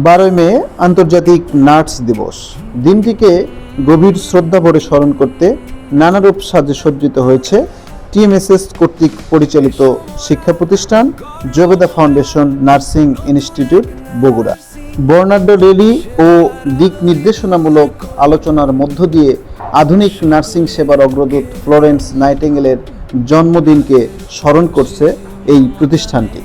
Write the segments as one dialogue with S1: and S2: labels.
S1: 12 মে আন্তর্জাতিক নার্স দিবস। দিনটিকে গভীর শ্রদ্ধা ভরে স্মরণ করতে নানারূপ সাজে সজ্জিত হয়েছে টিএমএসএস কর্তৃক পরিচালিত শিক্ষা প্রতিষ্ঠান Jobeda foundation nursing institute Bogura. বর্ণাঢ্য র্যালি ও দিক নির্দেশনামূলক আলোচনার মধ্য দিয়ে আধুনিক নার্সিং সেবার অগ্রদূত ফ্লোরেন্স নাইটিঙ্গেলের জন্মদিনকে স্মরণ করছে এই প্রতিষ্ঠানটি।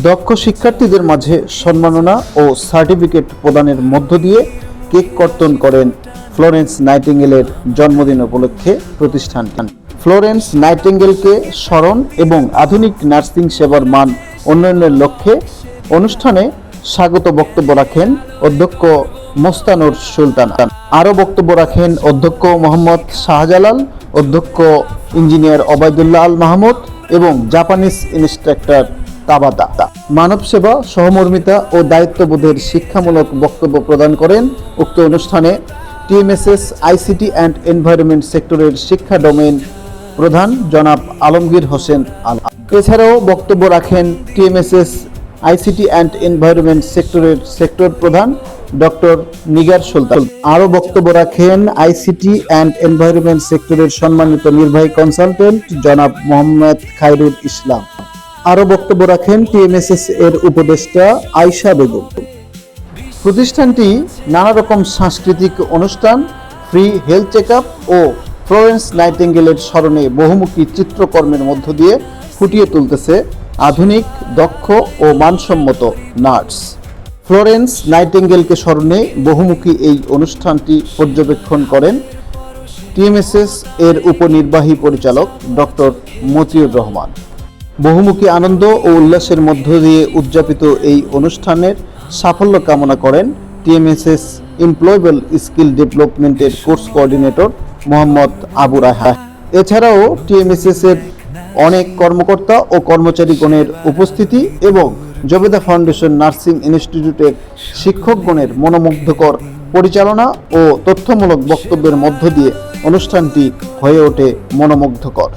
S1: দক্ষ শিক্ষার্থীদের মাঝে সম্মাননা ও সার্টিফিকেট প্রদানের মধ্য দিয়ে কেক কর্তন করেন ফ্লোরেন্স নাইটিঙ্গেলের জন্মদিন উপলক্ষে প্রতিষ্ঠানটি। ফ্লোরেন্স নাইটিঙ্গেলকে স্মরণ এবং আধুনিক নার্সিং সেবার মান উন্নয়নের লক্ষ্যে অনুষ্ঠানে স্বাগত বক্তব্য রাখেন অধ্যক্ষ মোস্তানুর সুলতানা। আরও বক্তব্য রাখেন অধ্যক্ষ মোহাম্মদ শাহজালাল, অধ্যক্ষ ইঞ্জিনিয়ার ওবায়দুল্লাহ আল মাহমুদ এবং জাপানিজ ইনস্ট্রাক্টর তাবাতা। মানব সেবা, সহমর্মিতা ও দায়িত্ববোধের শিক্ষামূলক বক্তব্য প্রদান করেন উক্ত অনুষ্ঠানে টিএমএসএস আইসিটি অ্যান্ড এনভায়রনমেন্ট সেক্টরের শিক্ষা ডোমেইন প্রধান জনাব আলমগীর হোসেন আলম। এছাড়াও বক্তব্য রাখেন টিএমএসএস আইসিটি অ্যান্ড এনভায়রনমেন্ট সেক্টরের সেক্টর প্রধান ডক্টর নিগার সুলতান। আরও বক্তব্য রাখেন আইসিটি অ্যান্ড এনভায়রনমেন্ট সেক্টরের সম্মানিত নির্বাহী কনসালটেন্ট জনাব মোহাম্মদ খায়রুল ইসলাম। আরও বক্তব্য রাখেন টিএমএসএস এর উপদেষ্টা আয়শা বেগম। প্রতিষ্ঠানটি নানা রকম সাংস্কৃতিক অনুষ্ঠান, ফ্রি হেলথ চেকআপ ও ফ্লোরেন্স নাইটিঙ্গেলের স্মরণে বহুমুখী চিত্রকর্মের মধ্য দিয়ে ফুটিয়ে তুলতেছে আধুনিক, দক্ষ ও মানসম্মত নার্স। ফ্লোরেন্স নাইটিঙ্গেলকে স্মরণে বহুমুখী এই অনুষ্ঠানটি পর্যবেক্ষণ করেন টিএমএসএস এর উপনির্বাহী পরিচালক ডক্টর মতিউর রহমান। বহুমুখী আনন্দ ও উল্লাসের মধ্য দিয়ে উদযাপিত এই অনুষ্ঠানের সাফল্য কামনা করেন টিএমএসএস এমপ্লয়েবল স্কিল ডেভেলপমেন্টের কোর্স কোঅর্ডিনেটর মোহাম্মদ আবু রায়হান। এছাড়াও টিএমএসএস এর অনেক কর্মকর্তা ও কর্মচারীগণের উপস্থিতি এবং জবেদা ফাউন্ডেশন নার্সিং ইনস্টিটিউটের শিক্ষকগণের মনোমুগ্ধকর পরিচালনা ও তথ্যমূলক বক্তব্যের মধ্য দিয়ে অনুষ্ঠানটি হয়ে ওঠে মনোমুগ্ধকর।